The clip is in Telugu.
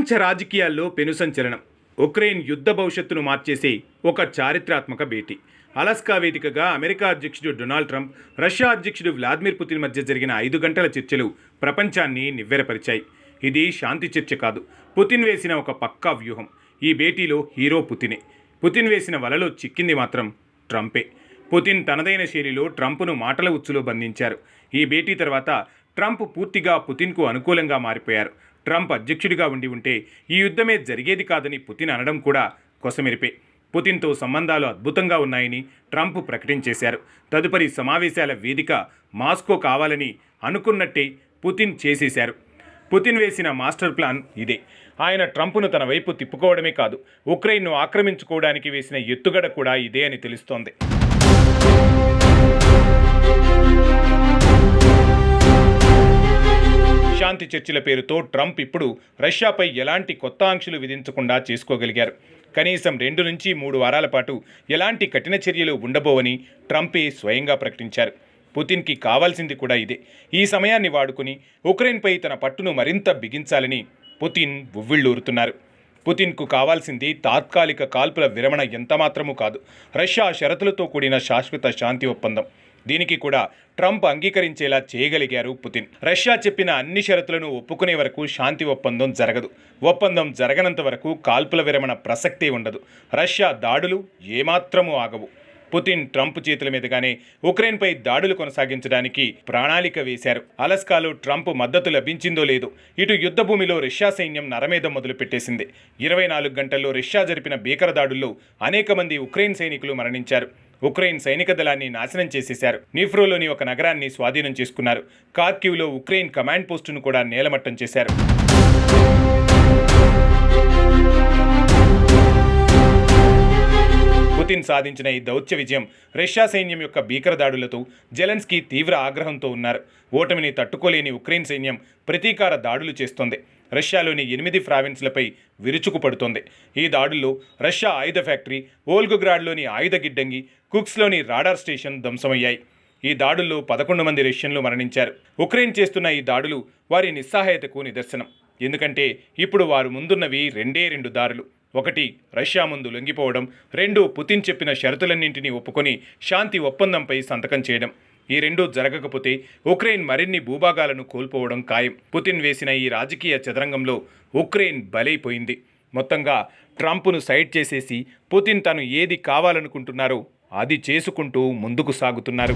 ప్రపంచ రాజకీయాల్లో పెనుసంచలనం. ఉక్రెయిన్ యుద్ధ భవిష్యత్తును మార్చేసే ఒక చారిత్రాత్మక భేటీ. అలాస్కా వేదికగా అమెరికా అధ్యక్షుడు డొనాల్డ్ ట్రంప్, రష్యా అధ్యక్షుడు వ్లాదిమిర్ పుతిన్ మధ్య జరిగిన 5 గంటల చర్చలు ప్రపంచాన్ని నివ్వెరపరిచాయి. ఇది శాంతి చర్చ కాదు, పుతిన్ వేసిన ఒక పక్కా వ్యూహం. ఈ భేటీలో హీరో పుతినే. పుతిన్ వేసిన వలలో చిక్కింది మాత్రం ట్రంపే. పుతిన్ తనదైన శైలిలో ట్రంప్ను మాటల ఉచ్చులో బంధించారు. ఈ భేటీ తర్వాత ట్రంప్ పూర్తిగా పుతిన్కు అనుకూలంగా మారిపోయారు. ట్రంప్ అధ్యక్షుడిగా ఉంటే ఈ యుద్ధమే జరిగేది కాదని పుతిన్ అనడం కూడా కొసమెరిపే. పుతిన్తో సంబంధాలు అద్భుతంగా ఉన్నాయని ట్రంప్ ప్రకటించేశారు. తదుపరి సమావేశాల వేదిక మాస్కో కావాలని అనుకున్నట్టే పుతిన్ చేసేశారు. పుతిన్ వేసిన మాస్టర్ ప్లాన్ ఇదే. ఆయన ట్రంప్ను తన వైపు తిప్పుకోవడమే కాదు, ఉక్రెయిన్ను ఆక్రమించుకోవడానికి వేసిన ఎత్తుగడ కూడా ఇదే అని తెలుస్తోంది. శాంతి చర్చల పేరుతో ట్రంప్ ఇప్పుడు రష్యాపై ఎలాంటి కొత్త ఆంక్షలు విధించకుండా చేసుకోగలిగారు. కనీసం 2 నుంచి 3 వారాల పాటు ఎలాంటి కఠిన చర్యలు ఉండబోవని ట్రంపే స్వయంగా ప్రకటించారు. పుతిన్కి కావాల్సింది కూడా ఇదే. ఈ సమయాన్ని వాడుకుని ఉక్రెయిన్పై తన పట్టును మరింత బిగించాలని పుతిన్ ఉవ్విళ్లూరుతున్నారు. పుతిన్కు కావాల్సింది తాత్కాలిక కాల్పుల విరమణ ఎంతమాత్రమూ కాదు, రష్యా షరతులతో కూడిన శాశ్వత శాంతి ఒప్పందం. దీనికి కూడా ట్రంప్ అంగీకరించేలా చేయగలిగారు పుతిన్. రష్యా చెప్పిన అన్ని షరతులను ఒప్పుకునే వరకు శాంతి ఒప్పందం జరగదు. ఒప్పందం జరగనంత వరకు కాల్పుల విరమణ ప్రసక్తే ఉండదు. రష్యా దాడులు ఏమాత్రమూ ఆగవు. పుతిన్ ట్రంప్ చేతుల మీదుగానే ఉక్రెయిన్పై దాడులు కొనసాగించడానికి ప్రణాళిక వేశారు. అలాస్కాలో ట్రంప్ మద్దతు లభించిందో లేదో, ఇటు యుద్ధభూమిలో రష్యా సైన్యం నరమేధం మొదలుపెట్టేసింది. 24 గంటల్లో రష్యా జరిపిన భీకర దాడుల్లో అనేక మంది ఉక్రెయిన్ సైనికులు మరణించారు. ఉక్రెయిన్ సైనిక దళాన్ని నాశనం చేసేశారు. నిఫ్రోలోని ఒక నగరాన్ని స్వాధీనం చేసుకున్నారు. కార్కివ్లో ఉక్రెయిన్ కమాండ్ పోస్టును కూడా నేలమట్టం చేశారు. పుతిన్ సాధించిన ఈ దౌత్య విజయం రష్యా సైన్యం యొక్క భీకర దాడులతో జెలెన్స్కీ తీవ్ర ఆగ్రహంతో ఉన్నారు. ఓటమిని తట్టుకోలేని ఉక్రెయిన్ సైన్యం ప్రతీకార దాడులు చేస్తోంది. రష్యాలోని 8 ప్రావిన్స్లపై విరుచుకుపడుతోంది. ఈ దాడుల్లో రష్యా ఆయుధ ఫ్యాక్టరీ, వోల్గోగ్రాడ్లోని ఆయుధ గిడ్డంగి, కుక్స్లోని రాడార్ స్టేషన్ ధ్వంసమయ్యాయి. ఈ దాడుల్లో 11 మంది రష్యన్లు మరణించారు. ఉక్రెయిన్ చేస్తున్న ఈ దాడులు వారి నిస్సహాయతకు నిదర్శనం. ఎందుకంటే ఇప్పుడు వారు ముందున్నవి 2 దారులు. 1 రష్యా ముందు లొంగిపోవడం, 2 పుతిన్ చెప్పిన షరతులన్నింటినీ ఒప్పుకొని శాంతి ఒప్పందంపై సంతకం చేయడం. ఈ 2 జరగకపోతే ఉక్రెయిన్ మరిన్ని భూభాగాలను కోల్పోవడం ఖాయం. పుతిన్ వేసిన ఈ రాజకీయ చదరంగంలో ఉక్రెయిన్ బలైపోయింది. మొత్తంగా ట్రంప్ను సైడ్ చేసేసి పుతిన్ తను ఏది కావాలనుకుంటున్నారో అది చేసుకుంటూ ముందుకు సాగుతున్నారు.